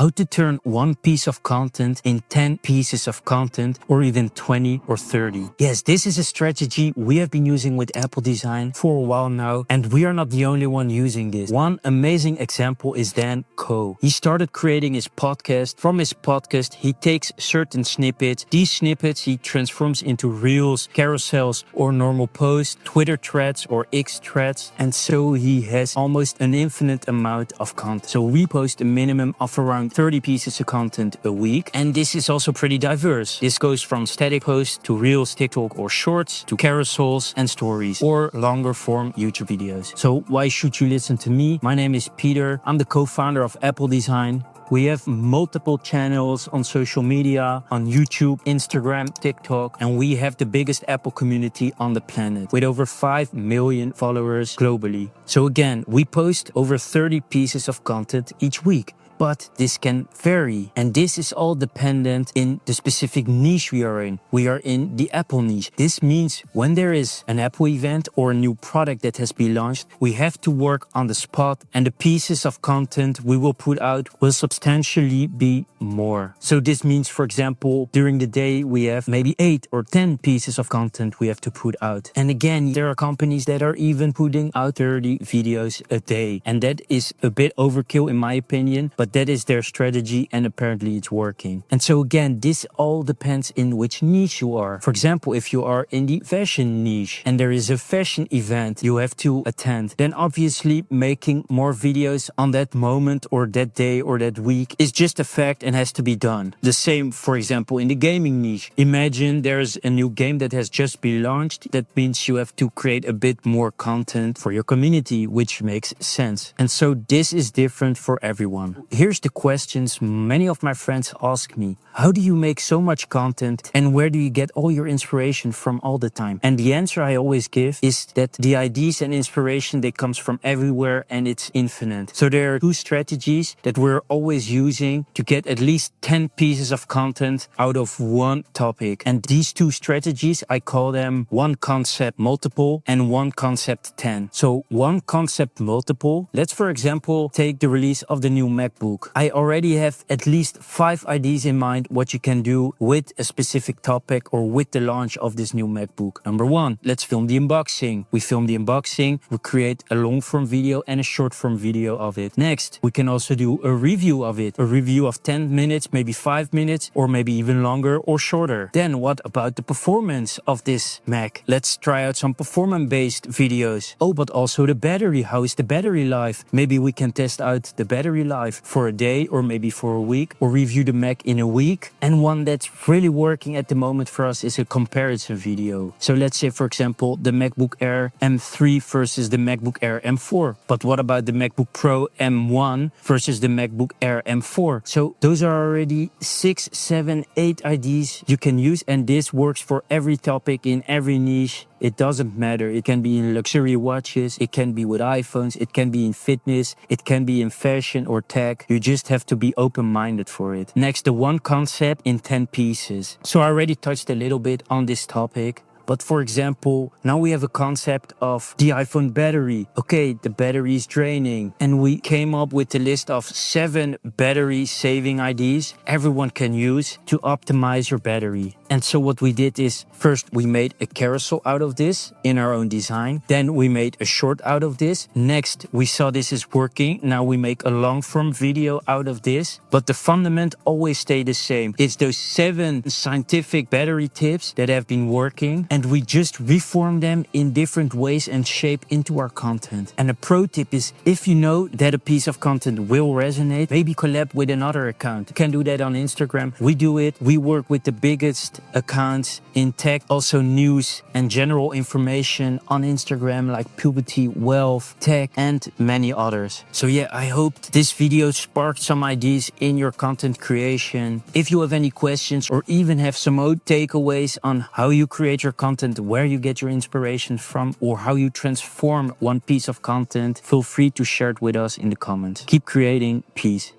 how to turn one piece of content in 10 pieces of content, or even 20 or 30. Yes, this is a strategy we have been using with AppleDsign for a while now, and we are not the only one using this. One amazing example is Dan Ko. He started creating his podcast. From his podcast, he takes certain snippets. These snippets he transforms into reels, carousels, or normal posts, Twitter threads or X threads, and so he has almost an infinite amount of content. So we post a minimum of around 30 pieces of content a week, and this is also pretty diverse. This goes from static posts to reels, TikTok or shorts, to carousels and stories, or longer form YouTube videos. So why should you listen to me? My name is Peter. I'm the co-founder of AppleDsign. We have multiple channels on social media, on YouTube, Instagram, TikTok, and we have the biggest Apple community on the planet with over 5 million followers globally. So again, we post over 30 pieces of content each week. But this can vary, and this is all dependent in the specific niche we are in. We are in the Apple niche. This means when there is an Apple event or a new product that has been launched, we have to work on the spot, and the pieces of content we will put out will substantially be more. So this means, for example, during the day we have maybe 8 or 10 pieces of content we have to put out. And again, there are companies that are even putting out 30 videos a day, and that is a bit overkill in my opinion, but that is their strategy, and apparently it's working. And so again, this all depends in which niche you are. For example, if you are in the fashion niche and there is a fashion event you have to attend, then obviously making more videos on that moment or that day or that week is just a fact and has to be done. The same, for example, in the gaming niche. Imagine there's a new game that has just been launched. That means you have to create a bit more content for your community, which makes sense. And so this is different for everyone. Here's the questions many of my friends ask me. How do you make so much content, and where do you get all your inspiration from all the time? And the answer I always give is that the ideas and inspiration, they comes from everywhere and it's infinite. So there are 2 strategies that we're always using to get at least 10 pieces of content out of one topic. And these 2 strategies, I call them one concept multiple and one concept 10. So one concept multiple, let's for example take the release of the new MacBook. I already have at least 5 ideas in mind what you can do with a specific topic or with the launch of this new MacBook. Number 1, let's film the unboxing. We film the unboxing, we create a long form video and a short form video of it. Next, we can also do a review of it. A review of 10 minutes, maybe 5 minutes, or maybe even longer or shorter. Then what about the performance of this Mac? Let's try out some performance-based videos. Oh, but also the battery. How is the battery life? Maybe we can test out the battery life for a day or maybe for a week, or review the Mac in a week. And one that's really working at the moment for us is a comparison video. So let's say, for example, the MacBook Air M3 versus the MacBook Air M4. But what about the MacBook Pro M1 versus the MacBook Air M4? So those are already 6, 7, 8 ideas you can use, and this works for every topic in every niche. It doesn't matter. It can be in luxury watches, it can be with iPhones, it can be in fitness, it can be in fashion or tech. You just have to be open-minded for it. Next, the one concept in 10 pieces. So I already touched a little bit on this topic. But for example, now we have a concept of the iPhone battery. Okay, the battery is draining. And we came up with a list of 7 battery saving ideas everyone can use to optimize your battery. And so what we did is, first we made a carousel out of this in our own design. Then we made a short out of this. Next, we saw this is working. Now we make a long form video out of this. But the fundament always stay the same. It's those 7 scientific battery tips that have been working, and we just reform them in different ways and shape into our content. And a pro tip is, if you know that a piece of content will resonate, maybe collab with another account. You can do that on Instagram. We do it. We work with the biggest accounts in tech, also news and general information on Instagram, like puberty, wealth, tech, and many others. So yeah, I hope this video sparked some ideas in your content creation. If you have any questions or even have some old takeaways on how you create your content, where you get your inspiration from, or how you transform one piece of content, feel free to share it with us in the comments. Keep creating. Peace.